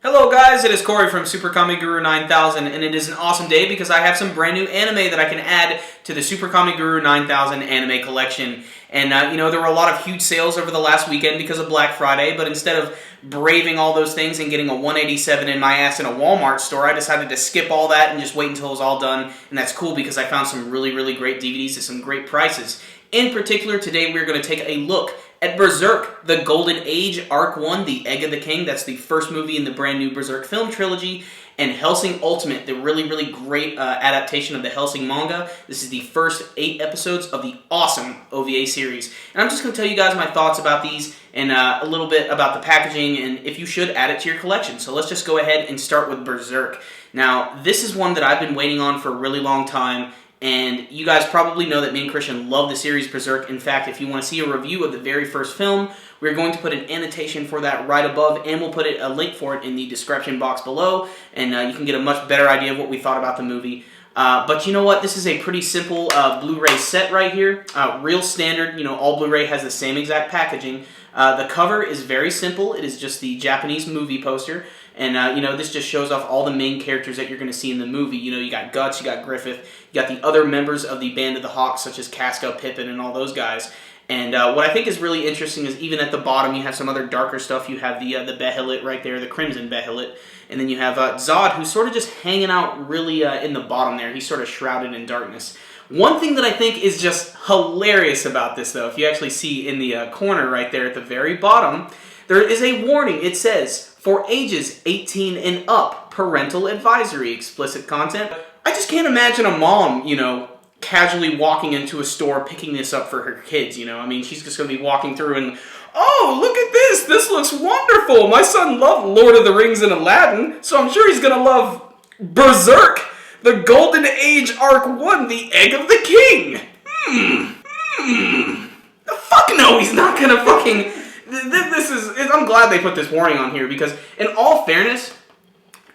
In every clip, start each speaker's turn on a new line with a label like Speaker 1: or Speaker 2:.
Speaker 1: Hello guys, it is Corey from SuperKamiGuru9000, and it is an awesome day because I have some brand new anime that I can add to the SuperKamiGuru9000 anime collection. And there were a lot of huge sales over the last weekend because of Black Friday, but instead of braving all those things and getting a 187 in my ass in a Walmart store, I decided to skip all that and just wait until it was all done. And that's cool because I found some really great DVDs at some great prices. In particular, today we're going to take a look at Berserk, the Golden Age, Arc 1, The Egg of the King. That's the first movie in the brand new Berserk film trilogy. And Hellsing Ultimate, the really great adaptation of the Hellsing manga. This is the first 8 episodes of the awesome OVA series. And I'm just going to tell you guys my thoughts about these and a little bit about the packaging and if you should add it to your collection. So let's just go ahead and start with Berserk. Now, this is one that I've been waiting on for a really long time. And you guys probably know that me and Christian love the series Berserk. In fact, if you want to see a review of the very first film, we're going to put an annotation for that right above, and we'll put a link for it in the description box below, and you can get a much better idea of what we thought about the movie. But you know what? This is a pretty simple Blu-ray set right here. Real standard, all Blu-ray has the same exact packaging. The cover is very simple. It is just the Japanese movie poster. And, this just shows off all the main characters that you're going to see in the movie. You got Guts, you got Griffith, you got the other members of the Band of the Hawks, such as Casca, Pippin, and all those guys. And what I think is really interesting is even at the bottom, you have some other darker stuff. You have the Behelit right there, the Crimson Behelit. And then you have Zod, who's sort of just hanging out really in the bottom there. He's sort of shrouded in darkness. One thing that I think is just hilarious about this, though, if you actually see in the corner right there at the very bottom, there is a warning. It says, for ages 18 and up, parental advisory, explicit content. I just can't imagine a mom, casually walking into a store picking this up for her kids, I mean, she's just going to be walking through and, oh, look at this. This looks wonderful. My son loved Lord of the Rings and Aladdin, so I'm sure he's going to love Berserk, the Golden Age Arc 1, The Egg of the King. Fuck no, he's not going to fucking... I'm glad they put this warning on here because, in all fairness,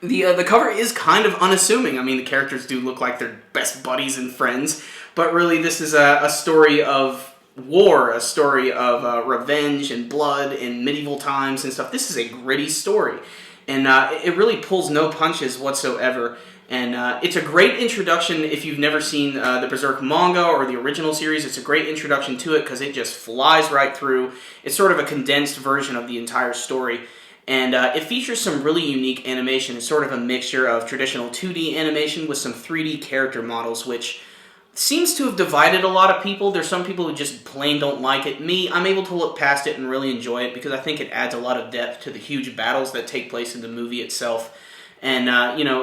Speaker 1: the cover is kind of unassuming. I mean, the characters do look like they're best buddies and friends, but really this is a story of war, a story of revenge and blood in medieval times and stuff. This is a gritty story, and it really pulls no punches whatsoever. And it's a great introduction if you've never seen the Berserk manga or the original series. It's a great introduction to it because it just flies right through. It's sort of a condensed version of the entire story. And it features some really unique animation. It's sort of a mixture of traditional 2D animation with some 3D character models, which seems to have divided a lot of people. There's some people who just plain don't like it. Me, I'm able to look past it and really enjoy it because I think it adds a lot of depth to the huge battles that take place in the movie itself. And,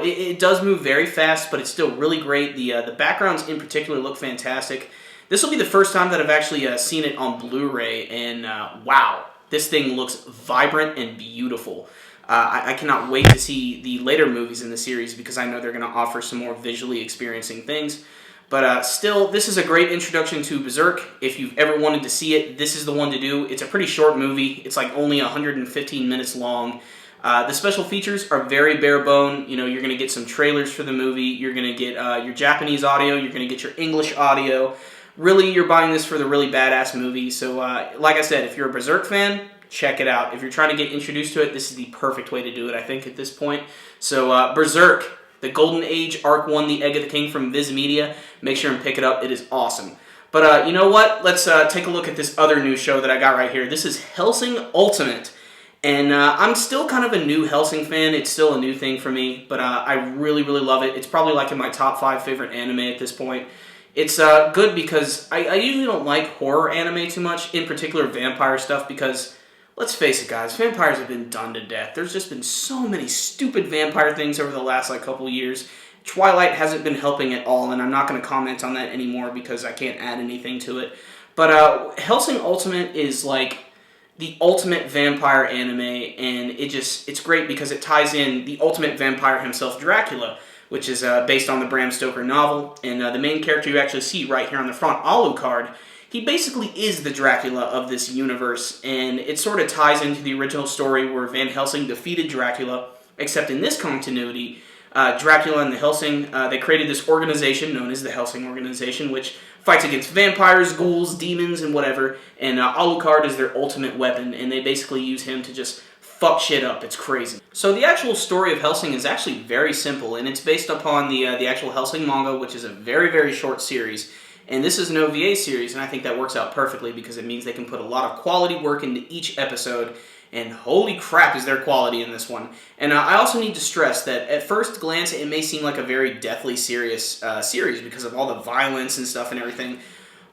Speaker 1: it does move very fast, but it's still really great. The backgrounds in particular look fantastic. This will be the first time that I've actually seen it on Blu-ray, and wow, this thing looks vibrant and beautiful. I cannot wait to see the later movies in the series because I know they're going to offer some more visually experiencing things. But still, this is a great introduction to Berserk. If you've ever wanted to see it, this is the one to do. It's a pretty short movie. It's like only 115 minutes long. The special features are very bare bone. You're going to get some trailers for the movie. You're going to get your Japanese audio. You're going to get your English audio. Really, you're buying this for the really badass movie. So, like I said, if you're a Berserk fan, check it out. If you're trying to get introduced to it, this is the perfect way to do it, I think, at this point. So, Berserk, the Golden Age Arc 1, The Egg of the King from Viz Media. Make sure and pick it up. It is awesome. But you know what? Let's take a look at this other new show that I got right here. This is Hellsing Ultimate. And I'm still kind of a new Hellsing fan. It's still a new thing for me, but I really love it. It's probably like in my top 5 favorite anime at this point. It's good because I usually don't like horror anime too much, in particular vampire stuff, because, let's face it guys, vampires have been done to death. There's just been so many stupid vampire things over the last couple years. Twilight hasn't been helping at all, and I'm not going to comment on that anymore because I can't add anything to it. But Hellsing Ultimate is like the ultimate vampire anime, and it's great because it ties in the ultimate vampire himself, Dracula, which is based on the Bram Stoker novel, and the main character you actually see right here on the front Alucard, he basically is the Dracula of this universe, and it sort of ties into the original story where Van Helsing defeated Dracula, except in this continuity, Dracula and the Hellsing, they created this organization known as the Hellsing Organization, which fights against vampires, ghouls, demons, and whatever, and Alucard is their ultimate weapon, and they basically use him to just fuck shit up. It's crazy. So the actual story of Hellsing is actually very simple, and it's based upon the actual Hellsing manga, which is a very, very short series. And this is an OVA series, and I think that works out perfectly because it means they can put a lot of quality work into each episode, and holy crap is there quality in this one. And I also need to stress that at first glance it may seem like a very deathly serious series because of all the violence and stuff and everything.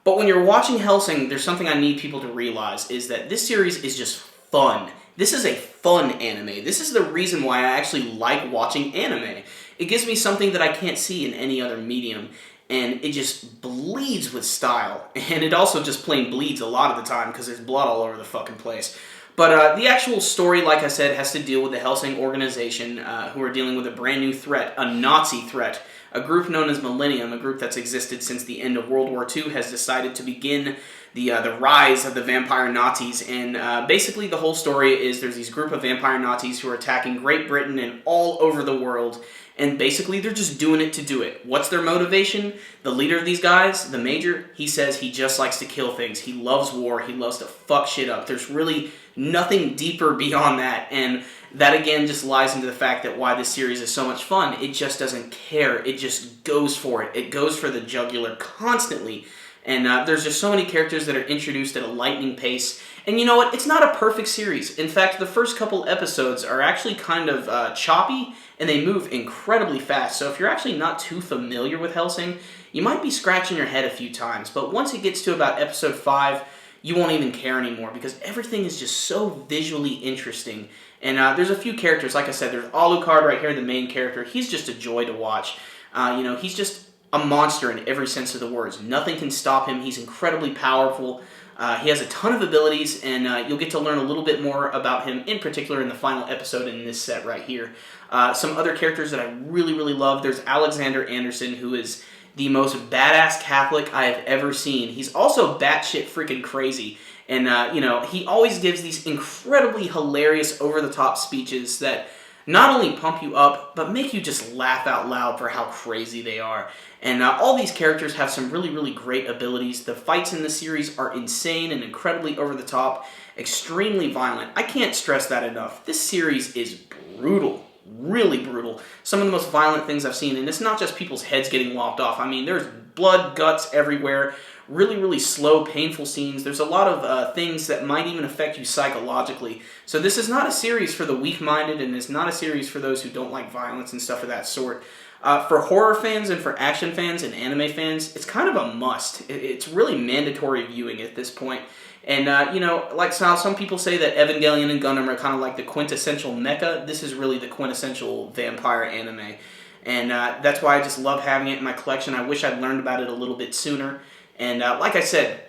Speaker 1: But when you're watching Hellsing, there's something I need people to realize, is that this series is just fun. This is a fun anime. This is the reason why I actually like watching anime. It gives me something that I can't see in any other medium. And it just bleeds with style. And it also just plain bleeds a lot of the time because there's blood all over the fucking place. But the actual story, like I said, has to deal with the Hellsing organization who are dealing with a brand new threat, a Nazi threat. A group known as Millennium, a group that's existed since the end of World War II, has decided to begin the rise of the vampire Nazis. And basically the whole story is there's these group of vampire Nazis who are attacking Great Britain and all over the world. And basically, they're just doing it to do it. What's their motivation? The leader of these guys, the Major, he says he just likes to kill things. He loves war. He loves to fuck shit up. There's really nothing deeper beyond that. And that, again, just lies into the fact that why this series is so much fun. It just doesn't care. It just goes for it. It goes for the jugular constantly. And there's just so many characters that are introduced at a lightning pace. And you know what? It's not a perfect series. In fact, the first couple episodes are actually kind of choppy, and they move incredibly fast. So if you're actually not too familiar with Hellsing, you might be scratching your head a few times. But once it gets to about episode 5, you won't even care anymore because everything is just so visually interesting. And there's a few characters. Like I said, there's Alucard right here, the main character. He's just a joy to watch. He's just a monster in every sense of the words. Nothing can stop him. He's incredibly powerful. He has a ton of abilities, and you'll get to learn a little bit more about him, in particular in the final episode in this set right here. Some other characters that I really, really love. There's Alexander Anderson, who is the most badass Catholic I have ever seen. He's also batshit freaking crazy. And, he always gives these incredibly hilarious, over-the-top speeches that not only pump you up, but make you just laugh out loud for how crazy they are. And all these characters have some really, really great abilities. The fights in the series are insane and incredibly over-the-top, extremely violent. I can't stress that enough. This series is brutal. Really brutal. Some of the most violent things I've seen, and it's not just people's heads getting lopped off. I mean, there's blood, guts everywhere. Really, really slow, painful scenes. There's a lot of things that might even affect you psychologically. So this is not a series for the weak-minded, and it's not a series for those who don't like violence and stuff of that sort. For horror fans and for action fans and anime fans, it's kind of a must. It's really mandatory viewing at this point. And, like how some people say that Evangelion and Gundam are kind of like the quintessential mecha, this is really the quintessential vampire anime. And that's why I just love having it in my collection. I wish I'd learned about it a little bit sooner. And like I said,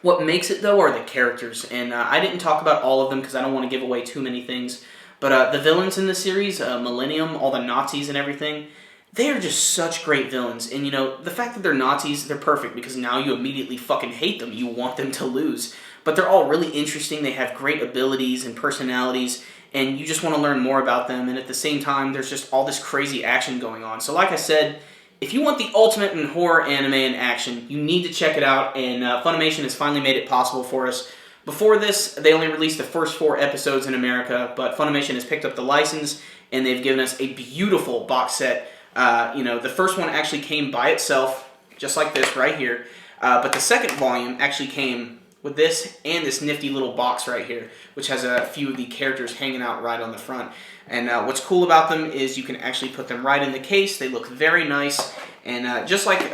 Speaker 1: what makes it, though, are the characters. And I didn't talk about all of them because I don't want to give away too many things. But the villains in the series, Millennium, all the Nazis and everything, they are just such great villains. And, the fact that they're Nazis, they're perfect because now you immediately fucking hate them. You want them to lose. But they're all really interesting. They have great abilities and personalities. And you just want to learn more about them. And at the same time, there's just all this crazy action going on. So like I said, if you want the ultimate in horror, anime, and action, you need to check it out. And Funimation has finally made it possible for us. Before this, they only released the first 4 episodes in America. But Funimation has picked up the license. And they've given us a beautiful box set. The first one actually came by itself, just like this right here. But the second volume actually came with this and this nifty little box right here, which has a few of the characters hanging out right on the front. And what's cool about them is you can actually put them right in the case. They look very nice. And just like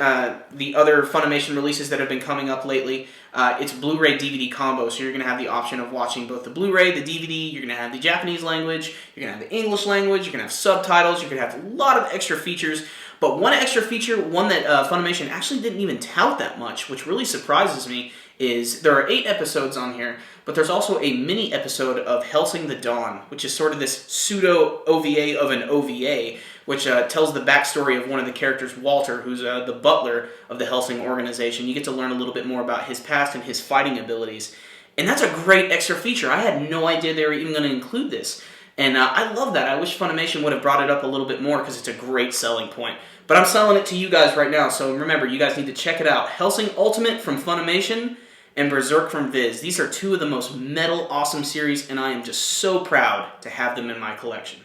Speaker 1: the other Funimation releases that have been coming up lately, it's Blu-ray DVD combo. So you're going to have the option of watching both the Blu-ray, the DVD. You're going to have the Japanese language. You're going to have the English language. You're going to have subtitles. You're going to have a lot of extra features. But one extra feature, one that Funimation actually didn't even tout that much, which really surprises me, is there are 8 episodes on here, but there's also a mini episode of Hellsing the Dawn, which is sort of this pseudo-OVA of an OVA, which tells the backstory of one of the characters, Walter, who's the butler of the Hellsing organization. You get to learn a little bit more about his past and his fighting abilities. And that's a great extra feature. I had no idea they were even going to include this. And I love that. I wish Funimation would have brought it up a little bit more because it's a great selling point. But I'm selling it to you guys right now, so remember, you guys need to check it out. Hellsing Ultimate from Funimation. and Berserk from Viz. These are two of the most metal awesome series, and I am just so proud to have them in my collection.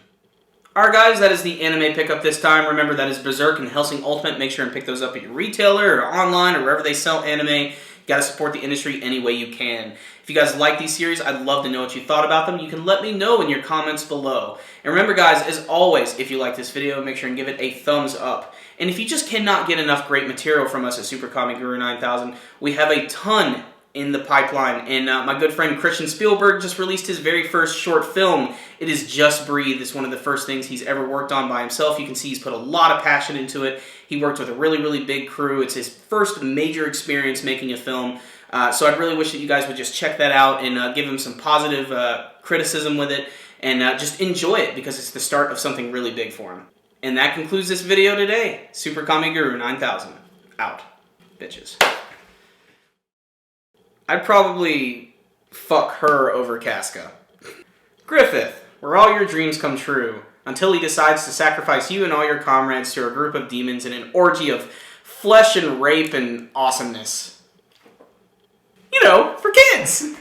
Speaker 1: Alright guys, that is the anime pickup this time. Remember, that is Berserk and Hellsing Ultimate. Make sure and pick those up at your retailer or online or wherever they sell anime. You gotta support the industry any way you can. If you guys like these series, I'd love to know what you thought about them. You can let me know in your comments below. And remember guys, as always, if you like this video, make sure and give it a thumbs up. And if you just cannot get enough great material from us at SuperKamiGuru9000, we have a ton in the pipeline, and my good friend Christian Spielberg just released his very first short film. It is Just Breathe. It's one of the first things he's ever worked on by himself. You can see he's put a lot of passion into it. He worked with a really, really big crew. It's his first major experience making a film, so I'd really wish that you guys would just check that out and give him some positive criticism with it, and just enjoy it, because it's the start of something really big for him. And that concludes this video today. SuperKamiGuru9000. Out. Bitches. I'd probably fuck her over Casca. Griffith, where all your dreams come true, until he decides to sacrifice you and all your comrades to a group of demons in an orgy of flesh and rape and awesomeness. You know, for kids!